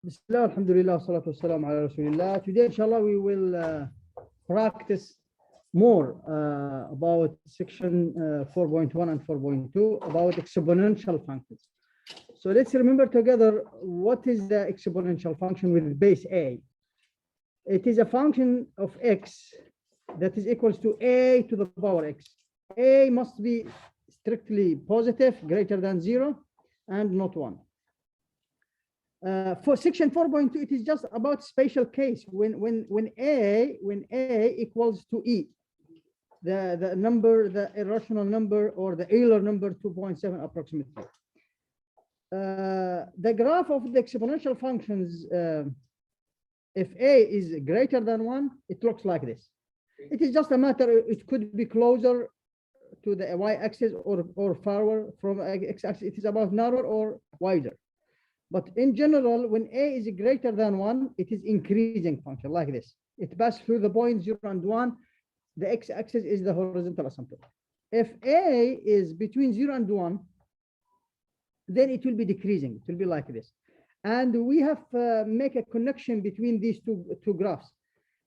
Bismillah, alhamdulillah, salatu wassalamu ala rasulillah. Today, inshallah, we will practice more about section 4.1 and 4.2 about exponential functions. So let's remember together what is the exponential function with base a. It is a function of x that is equals to a to the power x. A must be strictly positive, greater than 0, and not 1. For section 4.2, it is just about special case when a equals to e, the number, the irrational number, or the Euler number 2.7 approximately. The graph of the exponential functions, if a is greater than 1, it looks like this. It is just a matter, it could be closer to the y-axis or farther from x-axis. It is about narrower or wider. But in general, when a is greater than 1, it is increasing function like this. It passes through the points 0 and 1. The x-axis is the horizontal asymptote. If a is between 0 and 1, then it will be decreasing. It will be like this. And we have make a connection between these two graphs.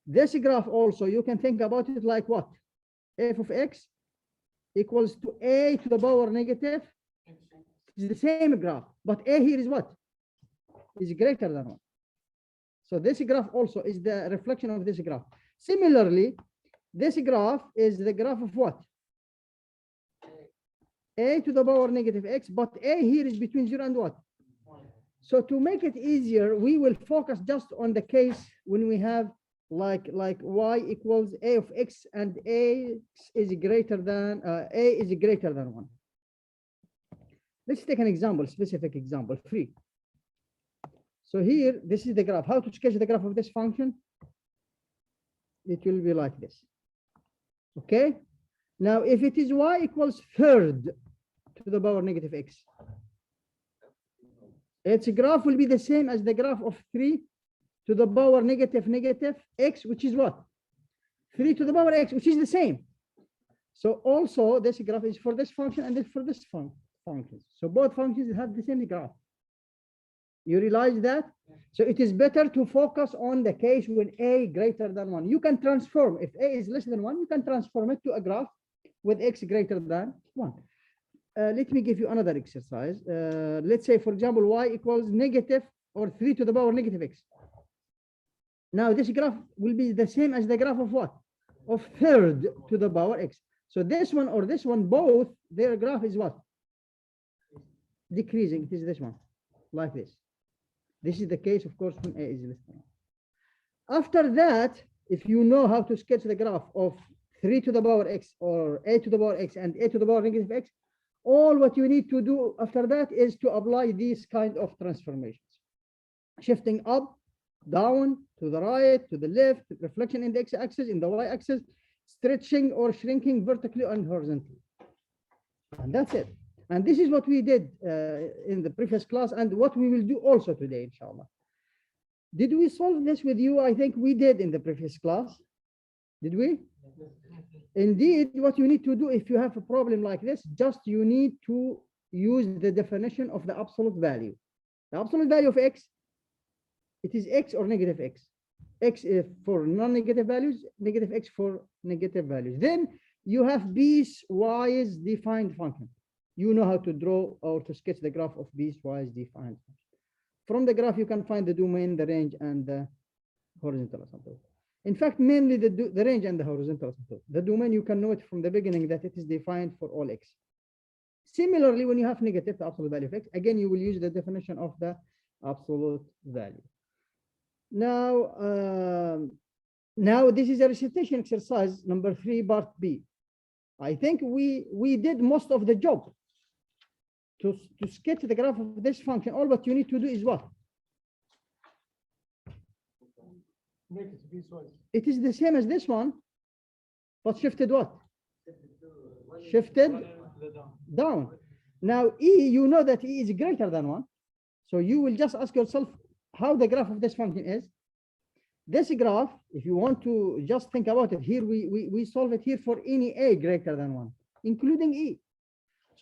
This graph also, you can think about it like what? F of x equals to a to the power negative. It's the same graph, but a here is what? Is greater than 1. So this graph also is the reflection of this graph. Similarly, this graph is the graph of what? A to the power negative x, but a here is between 0 and what? 1. So to make it easier, we will focus just on the case when we have like y equals a of x and a is greater than 1. Let's take an example, specific example, 3. So here, this is the graph. How to sketch the graph of this function? It will be like this. Okay. Now, if it is y equals third to the power negative x, its graph will be the same as the graph of 3 to the power negative x, which is what? 3 to the power x, which is the same. So also, this graph is for this function and this for this function. So both functions have the same graph. You realize that? So it is better to focus on the case when a greater than 1. You can transform, if a is less than 1, you can transform it to a graph with x greater than 1. Let me give you another exercise. Let's say, for example, y equals negative or 3 to the power negative x. Now this graph will be the same as the graph of what? Of third to the power x. So this one or this one, both, their graph is what? Decreasing. It is this one, like this. This is the case, of course, when a is less than 1. After that, if you know how to sketch the graph of 3 to the power x or a to the power x and a to the power negative x, all what you need to do after that is to apply these kind of transformations. Shifting up, down, to the right, to the left, reflection in the x-axis, in the y-axis, stretching or shrinking vertically and horizontally. And that's it. And this is what we did in the previous class and what we will do also today, inshallah. Did we solve this with you? I think we did in the previous class. Did we? Indeed, what you need to do if you have a problem like this, just you need to use the definition of the absolute value. The absolute value of x, it is x or negative x. X is for non-negative values, negative x for negative values. Then you have piecewise defined function. You know how to draw or to sketch the graph of piecewise defined function. From the graph, you can find the domain, the range, and the horizontal asymptote. In fact, mainly the range and the horizontal asymptote. The domain, you can know it from the beginning that it is defined for all x. Similarly, when you have negative, the absolute value of x, again, you will use the definition of the absolute value. Now this is a recitation exercise number 3, part B. I think we did most of the job. To sketch the graph of this function, all what you need to do is what? It is the same as this one, but shifted what? Shifted down. Now E, you know that E is greater than 1. So you will just ask yourself how the graph of this function is. This graph, if you want to just think about it, here we solve it here for any A greater than 1, including E.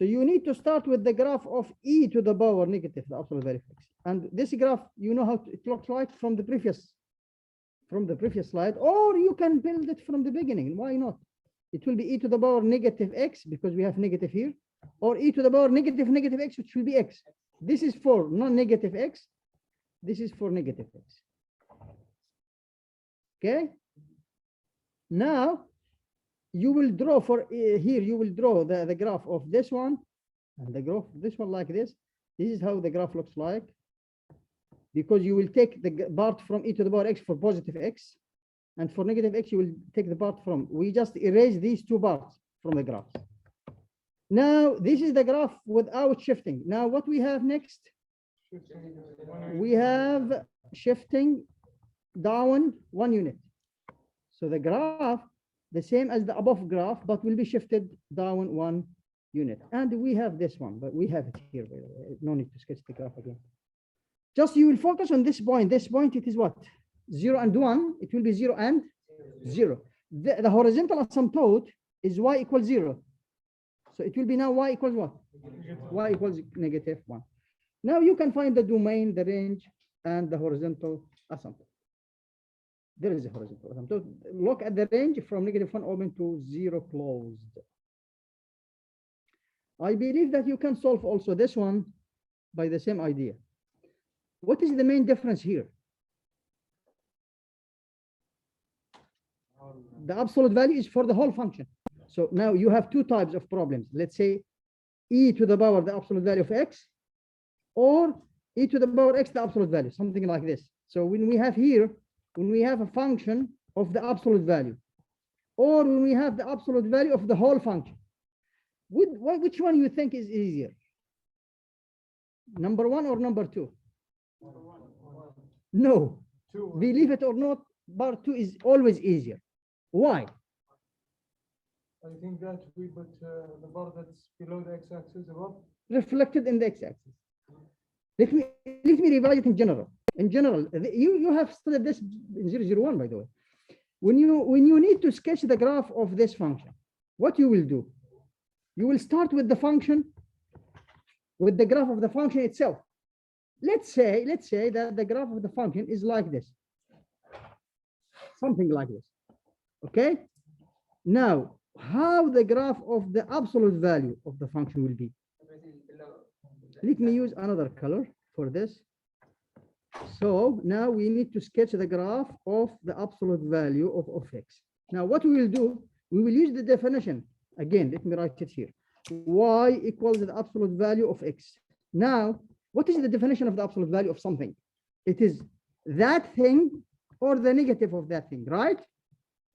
So you need to start with the graph of e to the power negative, the absolute value of x. And this graph, you know how it looks like from the previous slide, or you can build it from the beginning. Why not? It will be e to the power negative x, because we have negative here, or e to the power negative x, which will be x. This is for non-negative x. This is for negative x. Okay. Now you will draw for here. You will draw the graph of this one and the graph of this one like this. This is how the graph looks like, because you will take the part from e to the power x for positive x, and for negative x you will take the part from. We just erase these two parts from the graph. Now this is the graph without shifting. Now what we have next? We have shifting down 1 unit. So the graph, the same as the above graph, but will be shifted down 1 unit. And we have this one, but we have it here. No need to sketch the graph again. Just you will focus on this point. This point, it is what? 0 and 1. It will be 0 and 0. The horizontal asymptote is y equals 0. So it will be now y equals what? Y equals negative 1. Now you can find the domain, the range, and the horizontal asymptote. There is a horizontal asymptote. Look at the range from -1 open to 0 closed. I believe that you can solve also this one by the same idea. What is the main difference here? The absolute value is for the whole function. So now you have two types of problems. Let's say e to the power the absolute value of x, or e to the power x the absolute value, something like this. So when we have here, when we have a function of the absolute value, or when we have the absolute value of the whole function, which one you think is easier? Number 1 or number 2? No, believe it or not, part 2 is always easier. Why? I think that we put the bar that's below the x-axis above. Reflected in the x-axis. Let me revise it in general. In general, you have studied this in 001, by the way. When you need to sketch the graph of this function, what you will do? You will start with the function, with the graph of the function itself. Let's say that the graph of the function is like this, something like this. Okay. Now, how the graph of the absolute value of the function will be? Let me use another color for this. So now we need to sketch the graph of the absolute value of x. Now what we will do, we will use the definition. Again, let me write it here. Y equals the absolute value of x. Now, what is the definition of the absolute value of something? It is that thing or the negative of that thing, right?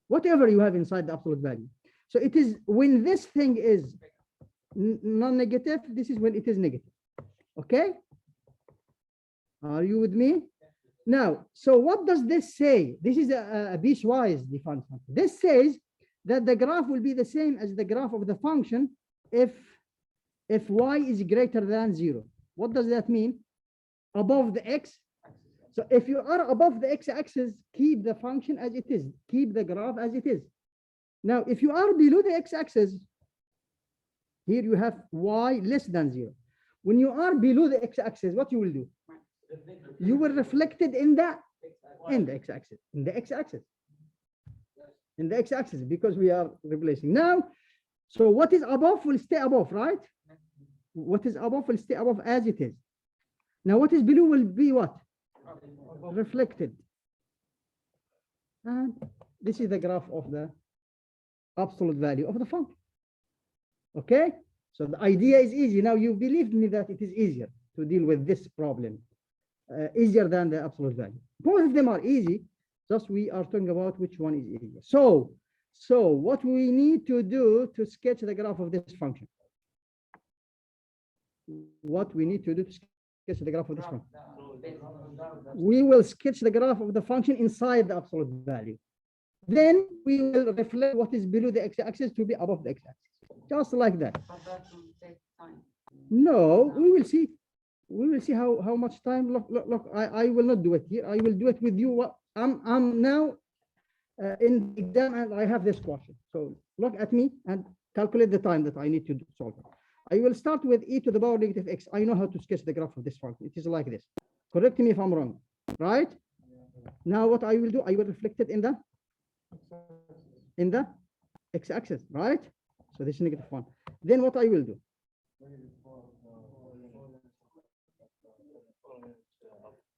Whatever you have inside the absolute value. So it is when this thing is non-negative, this is when it is negative. Okay? Are you with me? Now, so what does this say? This is a piecewise defined function. This says that the graph will be the same as the graph of the function if y is greater than 0. What does that mean? Above the x. So if you are above the x-axis, keep the function as it is. Keep the graph as it is. Now, if you are below the x-axis, here you have y less than 0. When you are below the x-axis, what you will do? You will reflect it in the x-axis, in the x-axis, because we are replacing. Now, so what is above will stay above, right? What is above will stay above as it is. Now, what is below will be what? Reflected. And this is the graph of the absolute value of the function. Okay, so the idea is easy. Now you believed me that it is easier to deal with this problem, easier than the absolute value. Both of them are easy, just we are talking about which one is easier. So what we need to do to sketch the graph of this function? What we need to do to sketch the graph of this function? We will sketch the graph of the function inside the absolute value. Then we will reflect what is below the x-axis to be above the x-axis, just like that. No, we will see. We will see how much time. Look. I will not do it here. I will do it with you. I'm now in the exam and I have this question. So look at me and calculate the time that I need to solve it. I will start with e to the power negative x. I know how to sketch the graph of this function. It is like this. Correct me if I'm wrong, right? Now what I will do, I will reflect it in the x-axis, right? So this is -1. Then what I will do,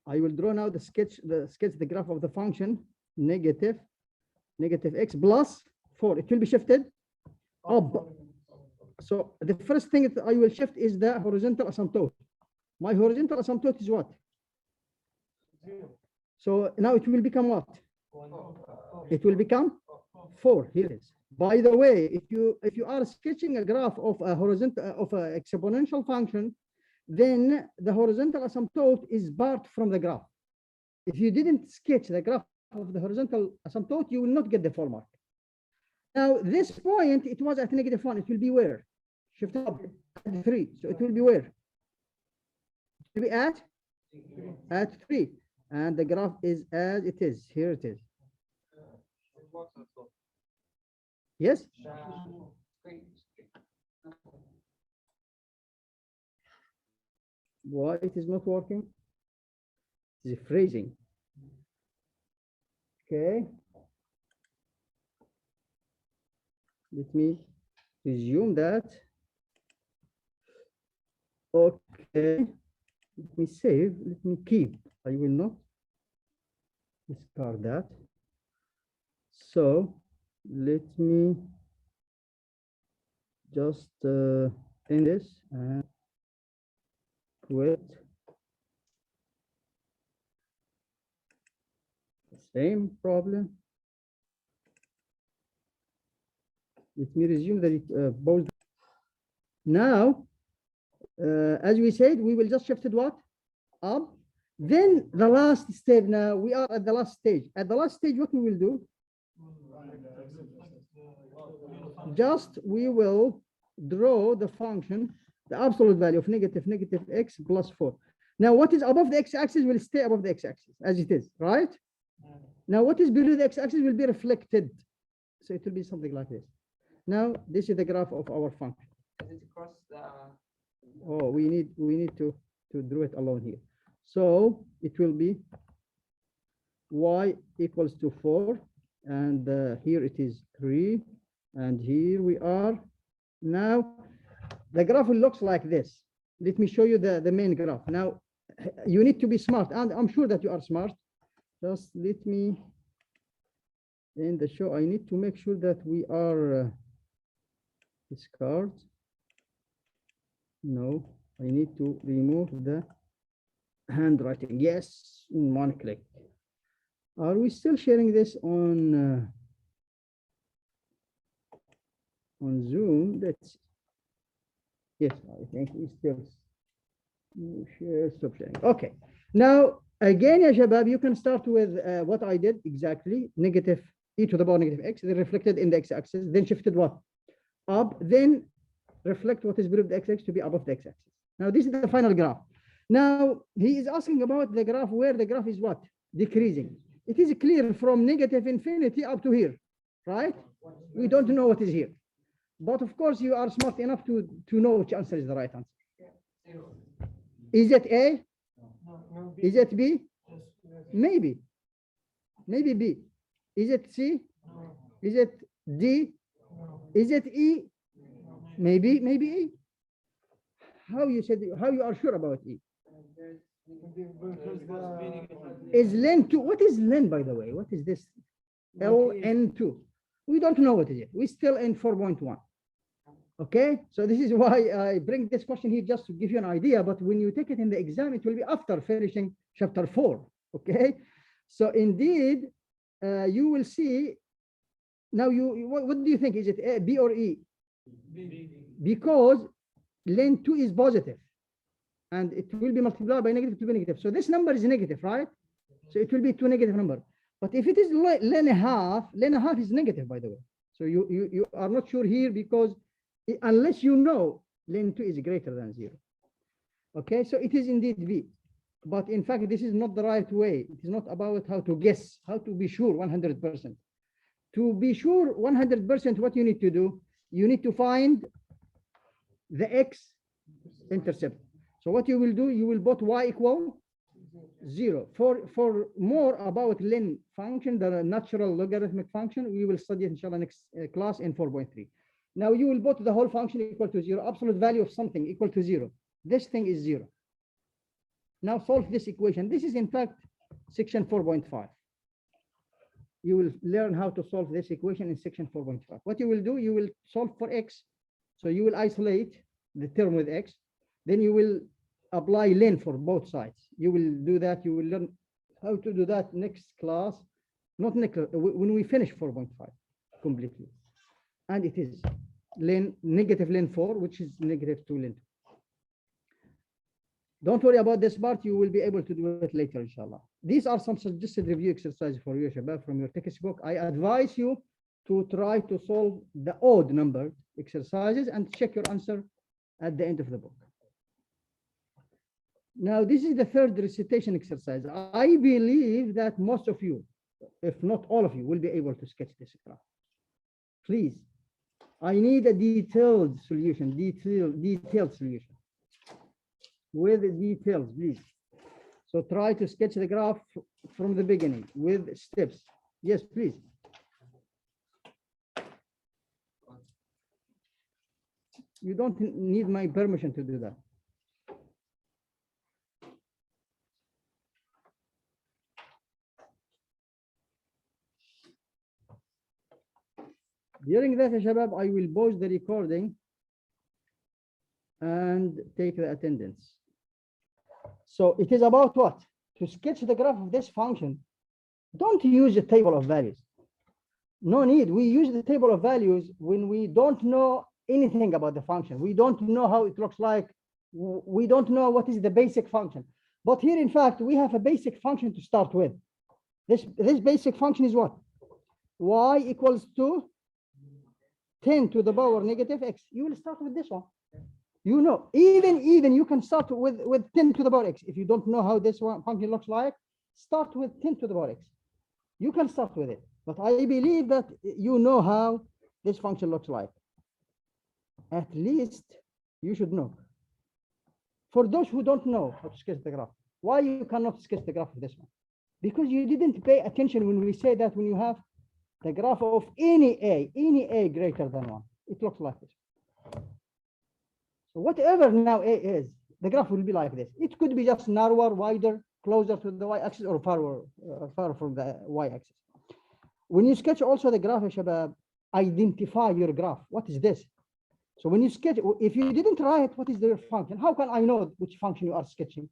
I will draw now the sketch the graph of the function negative x plus 4. It will be shifted up. So the first thing that I will shift is the horizontal asymptote. My horizontal asymptote is what? 0. So now it will become what? It will become 4. Here it is. By the way, if you are sketching a graph of a horizontal of an exponential function, then the horizontal asymptote is part from the graph. If you didn't sketch the graph of the horizontal asymptote, you will not get the full mark. Now this point, it was at -1. It will be where? Shifted up at 3. So it will be where? It will be at 3. And the graph is as it is. Here it is. Yes? Why it is not working? It is freezing. Okay. Let me resume that. Okay. Let me save. Let me keep. I will not discard that. So let me just end this and quit. Same problem. Let me resume the both. Now, as we said, we will just shift it what? Up. Then the last step. Now we are at the last stage. At the last stage, what we will do? Just we will draw the function, the absolute value of negative x plus 4. Now, what is above the x-axis will stay above the x-axis as it is, right? Now, what is below the x-axis will be reflected. So it will be something like this. Now, this is the graph of our function. Oh, we need to draw it alone here. So it will be y equals to 4, and here it is 3, and here we are. Now the graph will look like this. Let me show you the main graph. Now you need to be smart, and I'm sure that you are smart. Just let me end the show. I need to make sure that we are discard. No, I need to remove the handwriting. Yes, in one click. Are we still sharing this on Zoom? That's yes, I think we still share. Stop sharing. Okay. Now again, ya shabab, you can start with what I did exactly. Negative e to the power negative x, then reflected in the x-axis, then shifted what? Up, then reflect what is below the x-axis to be above the x-axis. Now this is the final graph. Now he is asking about the graph where the graph is what? Decreasing. It is clear from negative infinity up to here, right? We don't know what is here. But of course you are smart enough to know which answer is the right answer. Is it A? No, B. Is it B? Yes, yes. Maybe. Maybe B. Is it C? No, Is it D? no, Is it E? no. Maybe E. How you are sure about E? Is len 2? What is len, by the way? What is this? LN2. We don't know what it is. We still in 4.1. Okay, so this is why I bring this question here just to give you an idea. But when you take it in the exam, it will be after finishing chapter 4. Okay, so indeed, you will see. Now, what do you think? Is it A, B, or E? B. Because len 2 is positive, and it will be multiplied by negative to be negative. So this number is negative, right? So it will be 2 negative number. But if it is len half is negative, by the way. So you are not sure here because unless you know len 2 is greater than 0. Okay, so it is indeed B. But in fact, this is not the right way. It is not about how to guess, how to be sure 100%. To be sure 100%, what you need to do, you need to find the x-intercept. So what you will do, you will put y equal 0. For more about len function, the natural logarithmic function, we will study inshallah next class in 4.3. Now you will put the whole function equal to 0, absolute value of something equal to 0. This thing is 0. Now solve this equation. This is in fact section 4.5. You will learn how to solve this equation in section 4.5. What you will do, you will solve for x. So you will isolate the term with x. Then you will apply len for both sides. You will do that. You will learn how to do that next class. Not next, when we finish 4.5 completely. And it is len, negative len 4, which is negative 2 len 2. Don't worry about this part. You will be able to do it later, inshallah. These are some suggested review exercises for you, Shabab, from your textbook. I advise you to try to solve the odd number exercises and check your answer at the end of the book. Now, this is the third recitation exercise. I believe that most of you, if not all of you, will be able to sketch this graph. Please, I need a detailed solution, detailed solution. With details, please. So try to sketch the graph from the beginning with steps. Yes, please. You don't need my permission to do that. During that, Shabab, I will pause the recording and take the attendance. So it is about what? To sketch the graph of this function. Don't use a table of values. No need. We use the table of values when we don't know anything about the function. We don't know how it looks like. We don't know what is the basic function. But here, in fact, we have a basic function to start with. This basic function is what? Y equals to 10 to the power negative x. You will start with this one. You know, even you can start with 10 to the power x. If you don't know how this one function looks like, start with 10 to the power x. You can start with it. But I believe that you know how this function looks like. At least you should know. For those who don't know how to sketch the graph, why you cannot sketch the graph of this one? Because you didn't pay attention when we say that when you have the graph of any a greater than 1, it looks like this. So whatever now a is, the graph will be like this. It could be just narrower, wider, closer to the y-axis, or far from the y-axis. When you sketch also the graph, Shabab, identify your graph. What is this? So when you sketch, if you didn't write what is the function, how can I know which function you are sketching?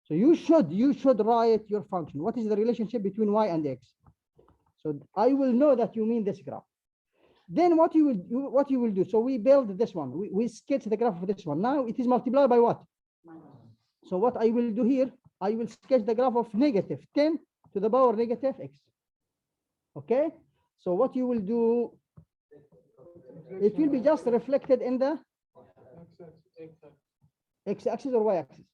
So you should write your function. What is the relationship between y and x? So I will know that you mean this graph. Then what you will do? So we build this one. We sketch the graph of this one. Now it is multiplied by what? So what I will do here, I will sketch the graph of negative 10 to the power negative x. Okay. So what you will do? It will be just reflected in the x-axis or y-axis.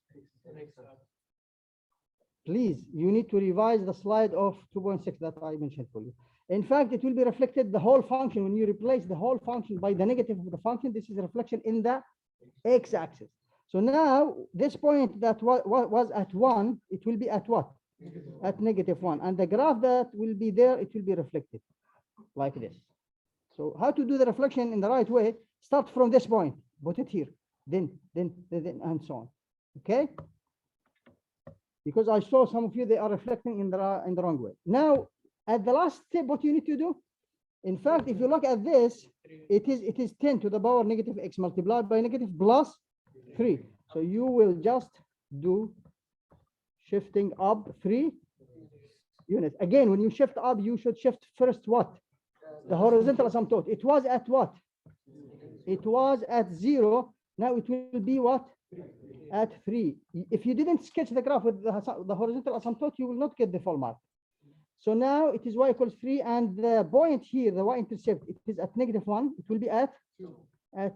Please, you need to revise the slide of 2.6 that I mentioned for you. In fact, it will be reflected the whole function. When you replace the whole function by the negative of the function, this is a reflection in the x-axis. So now this point that was at 1, it will be at what? At -1. And the graph that will be there, it will be reflected like this. So how to do the reflection in the right way? Start from this point, put it here, then, and so on. Okay? Because I saw some of you, they are reflecting in the wrong way. Now, at the last step, what you need to do? In fact, if you look at this, it is 10 to the power negative x multiplied by negative plus 3. So you will just do shifting up 3 units. Again, when you shift up, you should shift first what? The horizontal asymptote. It was at what? It was at 0. Now it will be what? At 3. If you didn't sketch the graph with the horizontal asymptote, you will not get the full mark. So now it is y equals 3, and the point here, the y-intercept, it is at -1. It will be at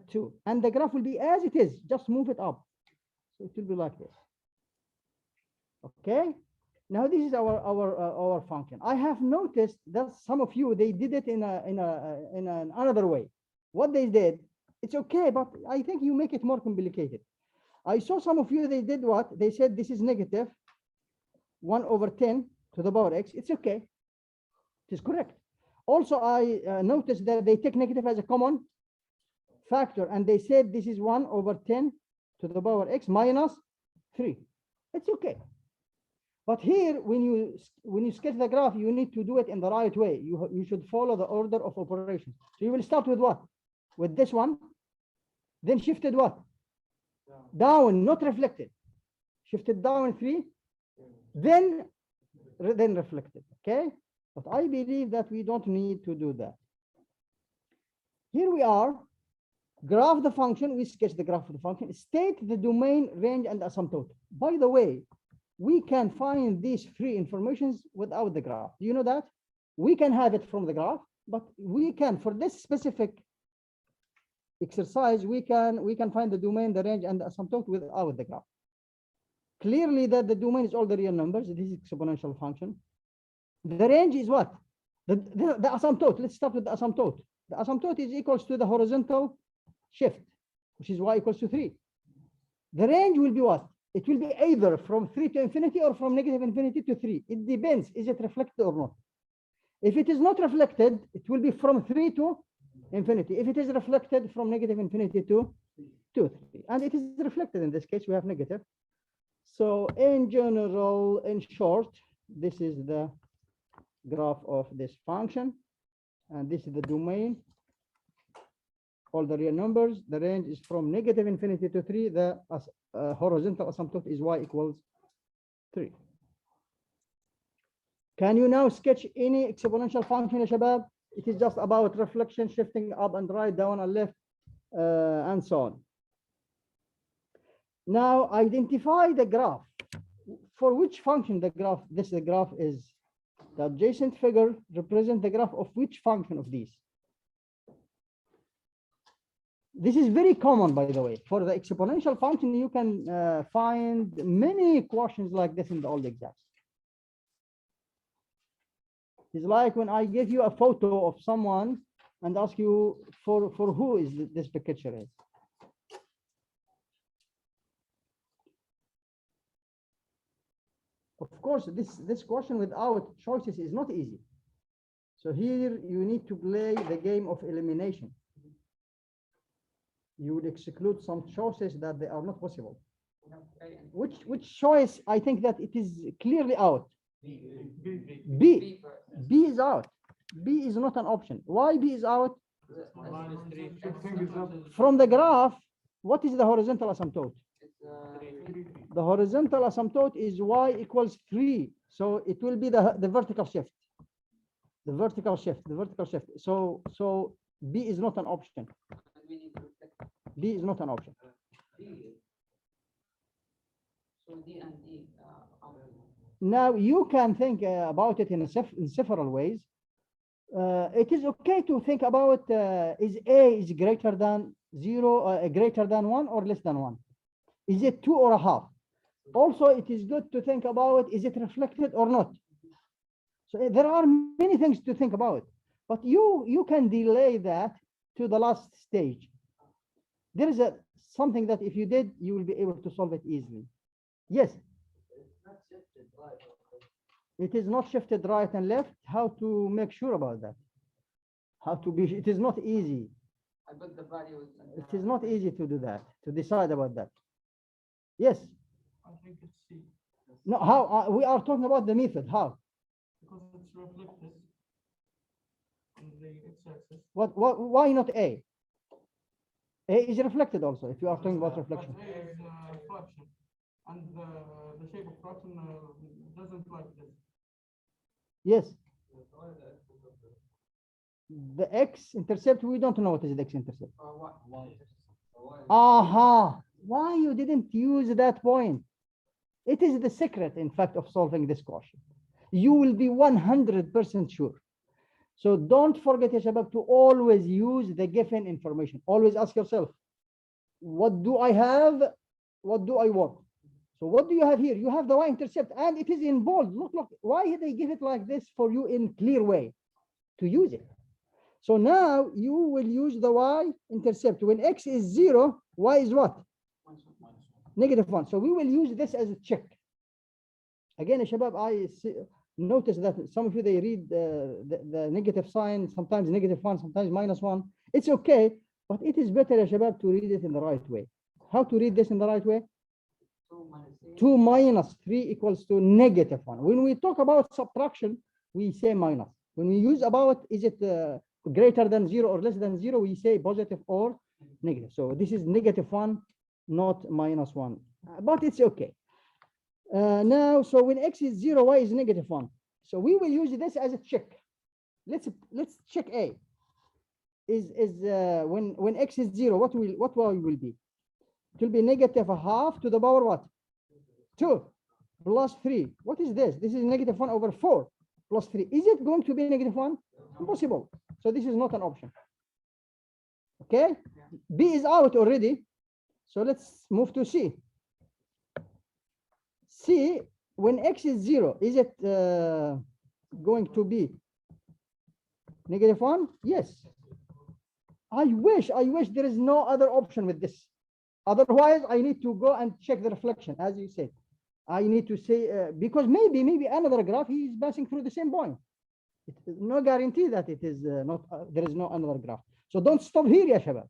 2, and the graph will be as it is. Just move it up. So it will be like this. Okay. Now this is our function. I have noticed that some of you, they did it in another way. What they did, It's okay, but I think you make it more complicated. I saw some of you, they did what? They said this is negative 1 over 10 to the power x. It's okay. It is correct. Also, I noticed that they take negative as a common factor, and they said this is 1 over 10 to the power x minus 3. It's okay. But here, when you sketch the graph, you need to do it in the right way. You should follow the order of operations. So you will start with what? With this one, then shifted what? Down, not reflected. Shifted down 3, then reflected. Okay? But I believe that we don't need to do that. Here we are. Graph the function. We sketch the graph of the function. State the domain, range, and asymptote. By the way, we can find these 3 informations without the graph. Do you know that? We can have it from the graph, but we can, for this specific exercise, we can find the domain, the range, and the asymptote without the graph. Clearly that the domain is all the real numbers. This is exponential function. The range is what? The asymptote. Let's start with the asymptote. The asymptote is equals to the horizontal shift, which is y equals to 3. The range will be what? It will be either from 3 to infinity or from negative infinity to 3. It depends. Is it reflected or not? If it is not reflected, it will be from 3 to infinity. If it is reflected, from negative infinity to 3. And it is reflected in this case, we have negative. So in general, in short, this is the graph of this function. And this is the domain. All the real numbers. The range is from negative infinity to 3. The horizontal asymptote is y equals 3. Can you now sketch any exponential function, ya shabab? It is just about reflection, shifting up and right, down and left, and so on. Now identify the graph. For which function the graph? The graph is the adjacent figure represent the graph of which function of these? This is very common, by the way. For the exponential function, you can find many questions like this in the old exams. It's like when I give you a photo of someone and ask you for who is this picture is. Of course, this question without choices is not easy. So here you need to play the game of elimination. You would exclude some choices that they are not possible. Which choice? I think that it is clearly out. B is out. B is not an option. Why B is out? From the graph, what is the horizontal asymptote? The horizontal asymptote is y equals 3. So it will be the vertical shift. The vertical shift. So B is not an option. B is not an option. So D and E. Now you can think about it in several ways. It is okay to think about is A is greater than 0, greater than 1 or less than 1? Is it 2 or a half? Also, it is good to think about is it reflected or not? So there are many things to think about, but you can delay that to the last stage. There is something that if you did, you will be able to solve it easily. Yes. It is not shifted right and left. How to make sure about that? How to be? It is not easy. I put the values. It is not easy to do that. To decide about that. Yes. I think it's C. No. How we are talking about the method? How? Because it's reflected on the x-axis. What? Why not A? A is reflected also. If you are talking about reflection. But A is fraction, and the shape of fraction doesn't like this. Yes. The x-intercept, we don't know what is the x-intercept. Aha. Why you didn't use that point? It is the secret, in fact, of solving this question. You will be 100% sure. So don't forget, ya shabab, to always use the given information. Always ask yourself, what do I have? What do I want? So what do you have here? You have the y-intercept, and it is in bold. Look. Why did they give it like this for you in clear way? To use it. So now you will use the y-intercept. When x is 0, y is what? -1. So we will use this as a check. Again, Shabab, notice that some of you, they read the negative sign, sometimes -1, sometimes -1. It's okay, but it is better, Shabab, to read it in the right way. How to read this in the right way? 2 minus 3 equals to -1. When we talk about subtraction, we say minus. When we use about, is it greater than 0 or less than 0, we say positive or negative. So this is -1, not -1, but it's okay. Now, so when x is 0, y is -1. So we will use this as a check. Let's check A. When x is 0, what y will be? It will be -1/2 to the power what? 2 plus 3. What is this? This is -1/4 plus 3. Is it going to be -1? Impossible. So this is not an option. Okay? B is out already. So let's move to C. C, when x is 0, is it going to be -1? Yes. I wish there is no other option with this. Otherwise, I need to go and check the reflection, as you said. I need to say, because maybe another graph, he is passing through the same point. It's no guarantee that it is not, there is no another graph. So don't stop here, ya Shabab.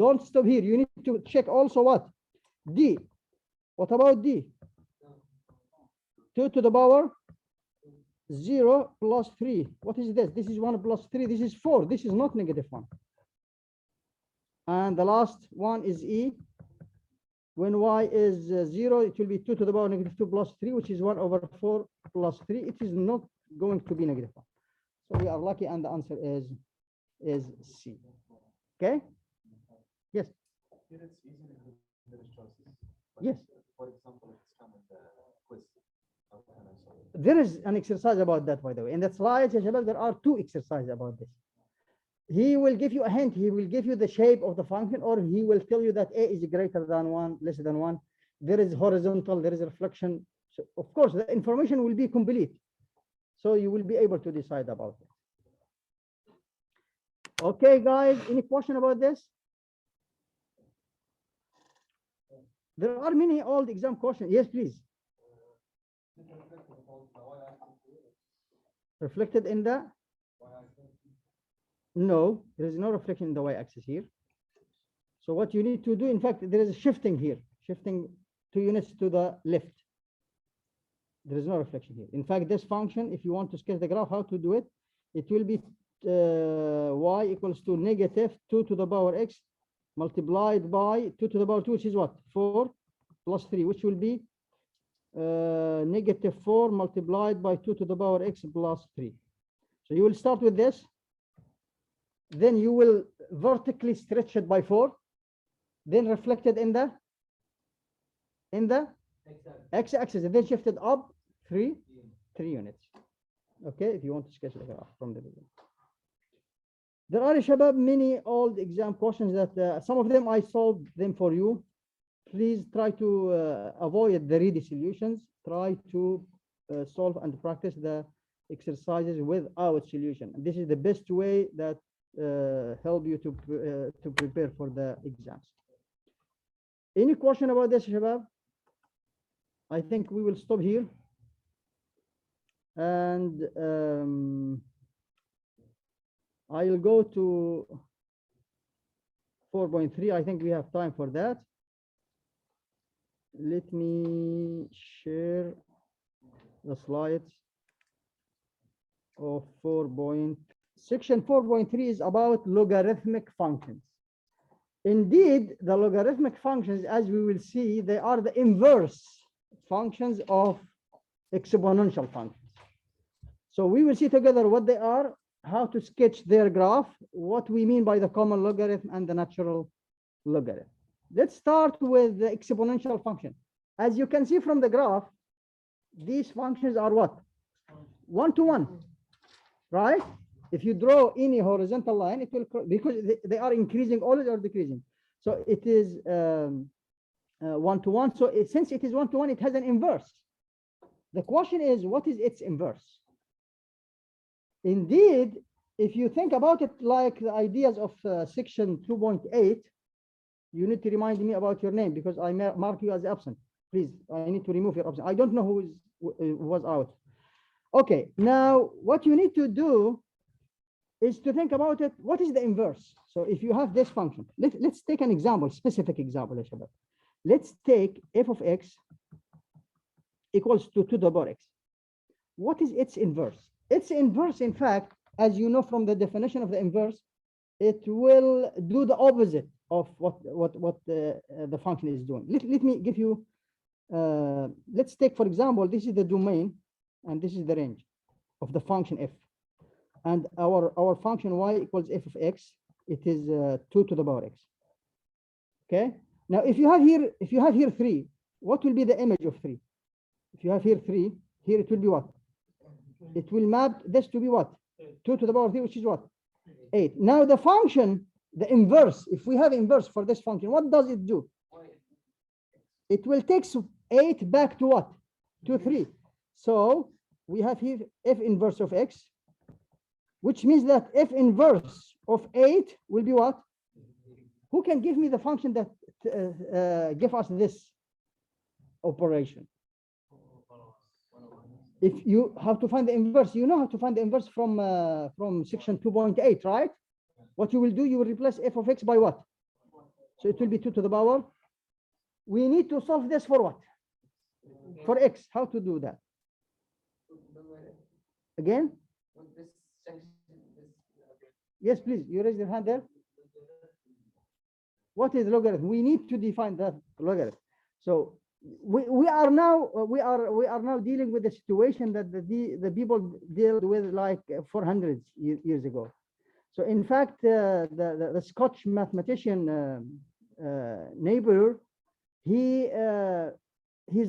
Don't stop here. You need to check also what? D. What about D? 2 to the power 0 plus 3. What is this? This is 1 plus 3. This is 4. This is not -1. And the last one is E. When y is 0, it will be 2 to the power -2 plus 3, which is 1/4 plus 3. It is not going to be -1. So we are lucky, and the answer is C. Okay? Yes. Here it's easy to do the choices. Yes. For example, it's come in the quiz. How can I solve it? There is an exercise about that, by the way. In the slides, ya Shabab, there are 2 exercises about this. He will give you a hint. He will give you the shape of the function, or he will tell you that A is greater than 1, less than 1. There is horizontal, there is reflection. So of course, the information will be complete. So you will be able to decide about it. Okay, guys, any question about this? There are many old exam questions. Yes, please. Reflected in the? No, there is no reflection in the y-axis here. So what you need to do, in fact, there is a shifting here, shifting 2 units to the left. There is no reflection here. In fact, this function, if you want to sketch the graph, how to do it, it will be y equals to -2 to the power x multiplied by 2 to the power 2, which is what? 4 plus 3, which will be -4 multiplied by 2 to the power x plus 3. So you will start with this. Then you will vertically stretch it by 4, then reflected in the x-axis, and then shifted up 3 units. Okay, if you want to sketch the graph from the beginning. There are, Shabab, many old exam questions that some of them I solved them for you. Please try to avoid the ready solutions. Try to solve and practice the exercises without solution. And this is the best way that help you to prepare for the exams. Any question about this, Shabab? I think we will stop here. And I'll go to 4.3. I think we have time for that. Let me share the slides of 4.3. Section 4.3 is about logarithmic functions. Indeed, the logarithmic functions, as we will see, they are the inverse functions of exponential functions. So we will see together what they are, how to sketch their graph, what we mean by the common logarithm and the natural logarithm. Let's start with the exponential function. As you can see from the graph, these functions are what? 1 to 1, right? If you draw any horizontal line, it will, because they are increasing always or decreasing. So it is 1 to 1. So since it is 1 to 1, it has an inverse. The question is, what is its inverse? Indeed, if you think about it like the ideas of section 2.8, you need to remind me about your name because I mark you as absent. Please, I need to remove your absent. I don't know who was out. Okay, now what you need to do is to think about it. What is the inverse? So if you have this function, let's take an example, specific example. Let's take f of x equals to 2 to the power x. What is its inverse? Its inverse, in fact, as you know from the definition of the inverse, it will do the opposite of what the function is doing. Let me give you, let's take, for example, this is the domain, and this is the range of the function f. And our function y equals f of x, it is 2 to the power x. Okay. Now, if you have here 3, what will be the image of 3? If you have here 3, here it will be what? It will map this to be what? 2 to the power 3, which is what? 8. Now the function, the inverse, if we have inverse for this function, what does it do? It will take 8 back to what? To 3. So we have here f inverse of x, which means that f inverse of 8 will be what? Who can give me the function that give us this operation? If you have to find the inverse, you know how to find the inverse from section 2.8, right? What you will do, you will replace f of x by what? So it will be 2 to the power. We need to solve this for what? For x. How to do that? Again? Yes, please. You raise your hand there. What is logarithm? We need to define that logarithm. So we are now dealing with a situation that the people dealt with like 400 years ago. So in fact, the Scotch mathematician Neighbor, he's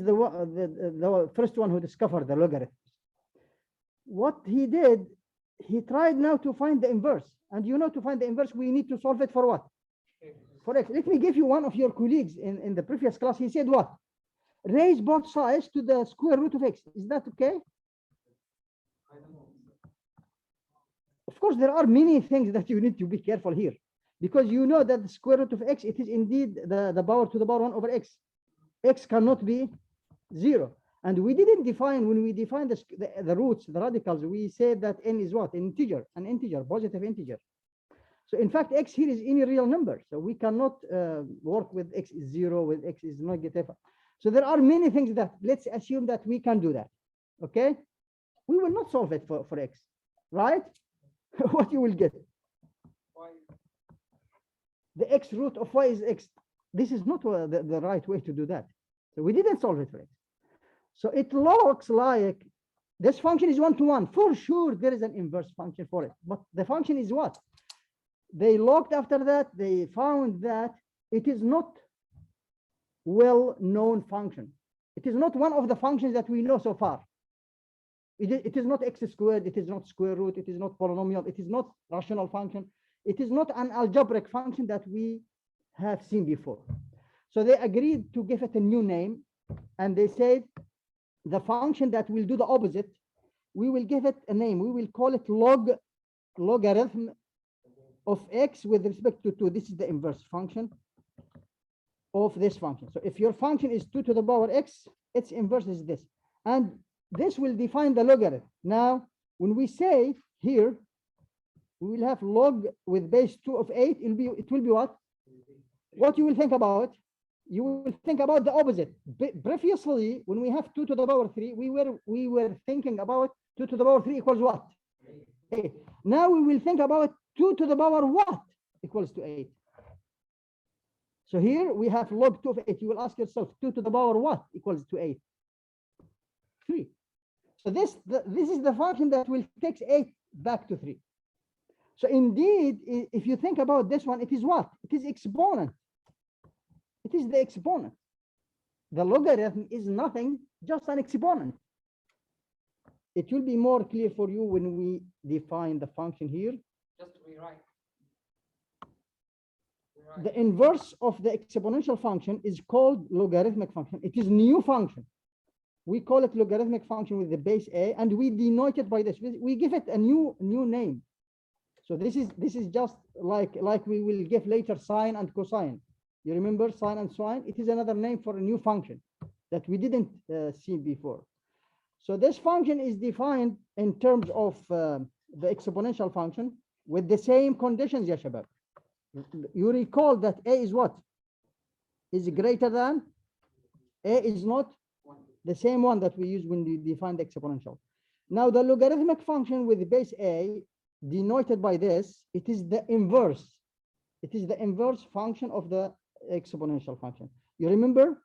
the first one who discovered the logarithms. What he did, he tried now to find the inverse, and you know, to find the inverse, we need to solve it for what? For x. Let me give you one of your colleagues in the previous class. He said what? Raise both sides to the square root of x. Is that okay? Of course, there are many things that you need to be careful here, because you know that the square root of x, it is indeed the power to the power 1 over x. X cannot be 0. And we didn't define, when we defined the roots, the radicals, we said that n is what? An integer, positive integer. So in fact, x here is any real number. So we cannot work with x is 0, with x is negative. So there are many things that, let's assume that we can do that. Okay? We will not solve it for x, right? What you will get? The x root of y is x. This is not the right way to do that. So we didn't solve it for x. So it looks like this function is 1-to-1. For sure, there is an inverse function for it. But the function is what? They looked after that. They found that it is not well-known function. It is not one of the functions that we know so far. It is not x squared. It is not square root. It is not polynomial. It is not rational function. It is not an algebraic function that we have seen before. So they agreed to give it a new name, and they said the function that will do the opposite, we will give it a name. We will call it logarithm of x with respect to 2. This is the inverse function of this function. So if your function is 2 to the power x, its inverse is this. And this will define the logarithm. Now, when we say here, we will have log with base 2 of 8, it will be what? What you will think about? You will think about the opposite. Previously, when we have 2 to the power 3, we were thinking about 2 to the power 3 equals what? 8. Now we will think about 2 to the power what equals to 8. So here we have log 2 of 8. You will ask yourself, 2 to the power what equals to 8? 3. So this is the function that will take 8 back to 3. So indeed, if you think about this one, it is what? It is exponent. It is the exponent. The logarithm is nothing, just an exponent. It will be more clear for you when we define the function here. Just rewrite. The inverse of the exponential function is called logarithmic function. It is new function. We call it logarithmic function with the base a, and we denote it by this. We give it a new name. So this is just like we will give later sine and cosine. You remember sine and sine? It is another name for a new function that we didn't see before. So this function is defined in terms of the exponential function with the same conditions, ya shabab. You recall that a is what? Is greater than? A is not the same one that we use when we define the exponential. Now the logarithmic function with base a, denoted by this, it is the inverse. It is the inverse function of the exponential function. You remember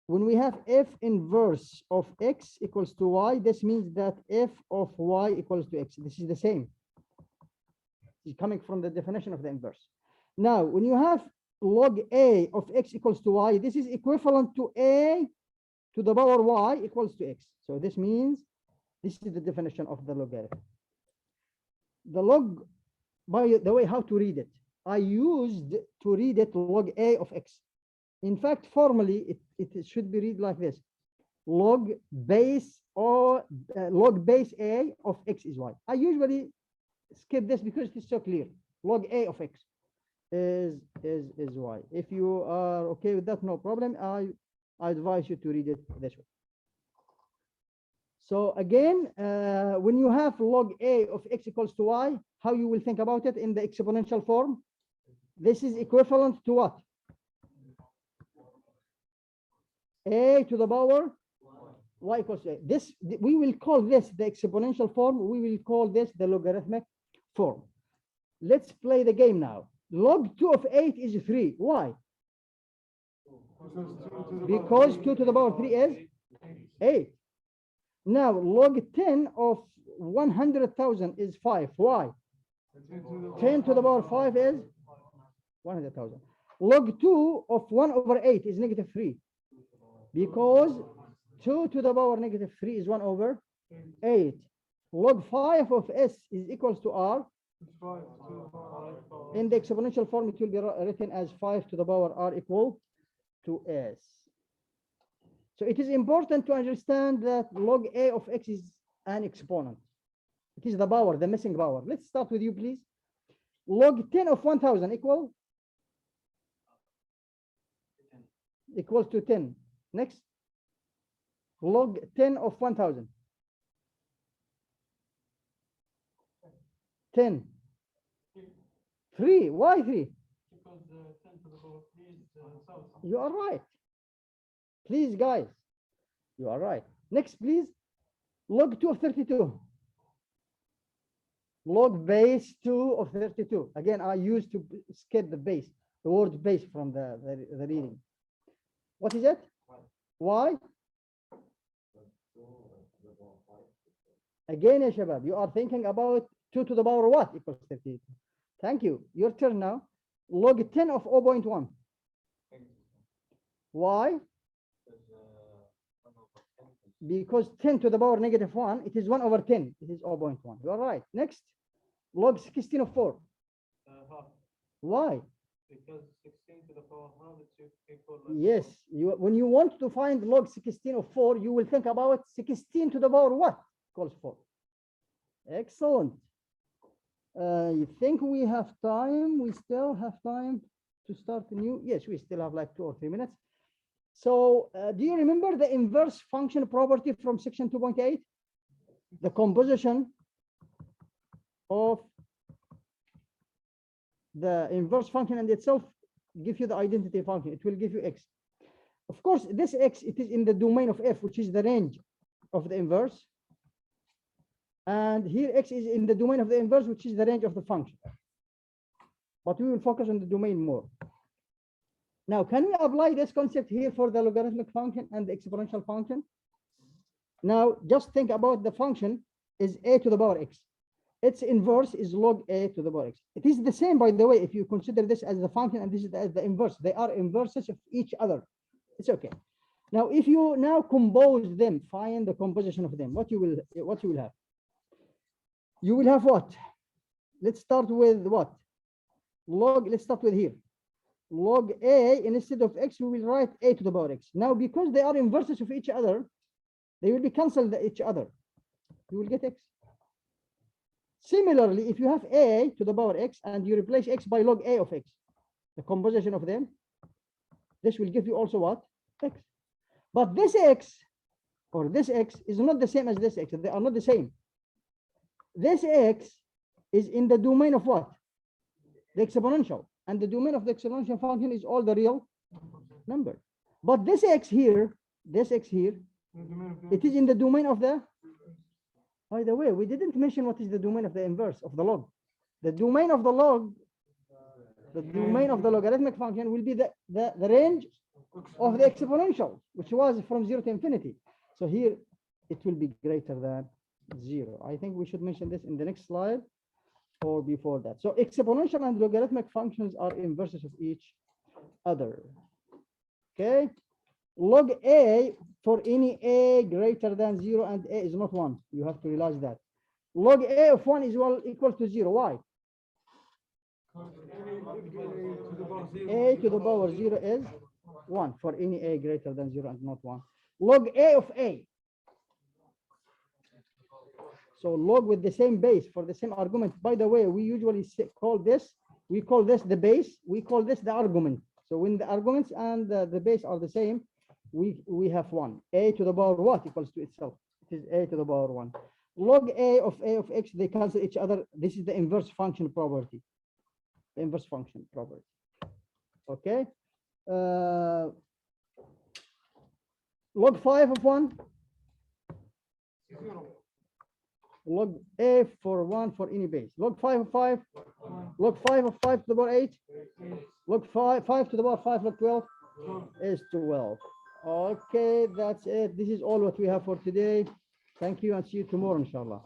when we have f inverse of x equals to y, this means that f of y equals to x. This is the same. It's coming from the definition of the inverse. Now, when you have log a of x equals to y, this is equivalent to a to the power y equals to x. So this means this is the definition of the logarithm. The log, by the way, how to read it? I used to read it log a of x. In fact, formally, it should be read like this: log base or log base a of x is y. I usually skip this because it is so clear. Log a of x is y. If you are okay with that, no problem. I advise you to read it this way. So again, when you have log a of x equals to y, how you will think about it in the exponential form? This is equivalent to what? A to the power y equals to a. This, we will call this the exponential form. We will call this the logarithmic form. Let's play the game now. Log 2 of 8 is 3. Why? Because 2 to the power 3 is 8. Now, log 10 of 100,000 is 5. Why? 10 to the power 5 is 100,000. Log 2 of 1 over 8 is negative 3. Because 2 to the power negative 3 is 1 over 8. Log 5 of s is equals to r. In the exponential form, it will be written as 5 to the power r equal to s. So it is important to understand that log a of x is an exponent. It is the power, the missing power. Let's start with you, please. Log 10 of 1,000 equals to 10. Next. Log 10 of 1,000. 10. 3. Why 3? Because 10 to the power 3 is 1,000. You are right. Please, guys. You are right. Next, please. Log 2 of 32. Log base 2 of 32. Again, I used to skip the base, the word base from the reading. What is it? Why? Again, ya shabab, you are thinking about 2 to the power what equals 32. Thank you. Your turn now. Log 10 of 0.1. Why? Because 10 to the power negative 1, it is 1 over 10. It is 0.1. You are right. Next, log 16 of 4. Half. Why? Because 16 to the power half is equal. Yes, when you want to find log 16 of 4, you will think about 16 to the power what equals 4. Excellent. You think we have time? We still have time to start a new? Yes, we still have like 2 or 3 minutes. So do you remember the inverse function property from section 2.8? The composition of the inverse function and itself give you the identity function. It will give you x. Of course, this x, it is in the domain of f, which is the range of the inverse. And here x is in the domain of the inverse, which is the range of the function. But we will focus on the domain more. Now, can we apply this concept here for the logarithmic function and the exponential function? Now, just think about the function is a to the power x. Its inverse is log a to the power x. It is the same, by the way, if you consider this as the function and this is as the inverse. They are inverses of each other. It's okay. Now, if you now compose them, find the composition of them, what you will have? You will have what? Let's start with what? Log, let's start with here. Log a, instead of x, we will write a to the power x. Now, because they are inverses of each other, they will be cancelled each other. You will get x. Similarly, if you have a to the power x and you replace x by log a of x, the composition of them, this will give you also what? X. But this x or this x is not the same as this x. They are not the same. This x is in the domain of what? The exponential. And the domain of the exponential function is all the real number. But this x here, it is in the domain of the, by the way, we didn't mention what is the domain of the inverse of the log. The domain of the log, the domain of the logarithmic function will be the range of the exponential, which was from 0 to infinity. So here it will be greater than 0. I think we should mention this in the next slide or before that. So exponential and logarithmic functions are inverses of each other. Okay. Log a for any a greater than 0 and a is not 1. You have to realize that. Log a of 1 is equal to 0. Why? A to the power 0 is 1 for any a greater than 0 and not 1. Log a of a. So log with the same base for the same argument. By the way, we usually call this the base. We call this the argument. So when the arguments and the base are the same, we have 1. A to the power what equals to itself? It is a to the power 1. Log a of x, they cancel each other. This is the inverse function property. The inverse function property. Okay. Log 5 of 1. Log a for 1 for any base. Log 5 of 5. Log 5 of 5 to the power 8. Log 5 to the power 5 log 12 is 12. Okay, that's it. This is all what we have for today. Thank you and see you tomorrow, inshallah.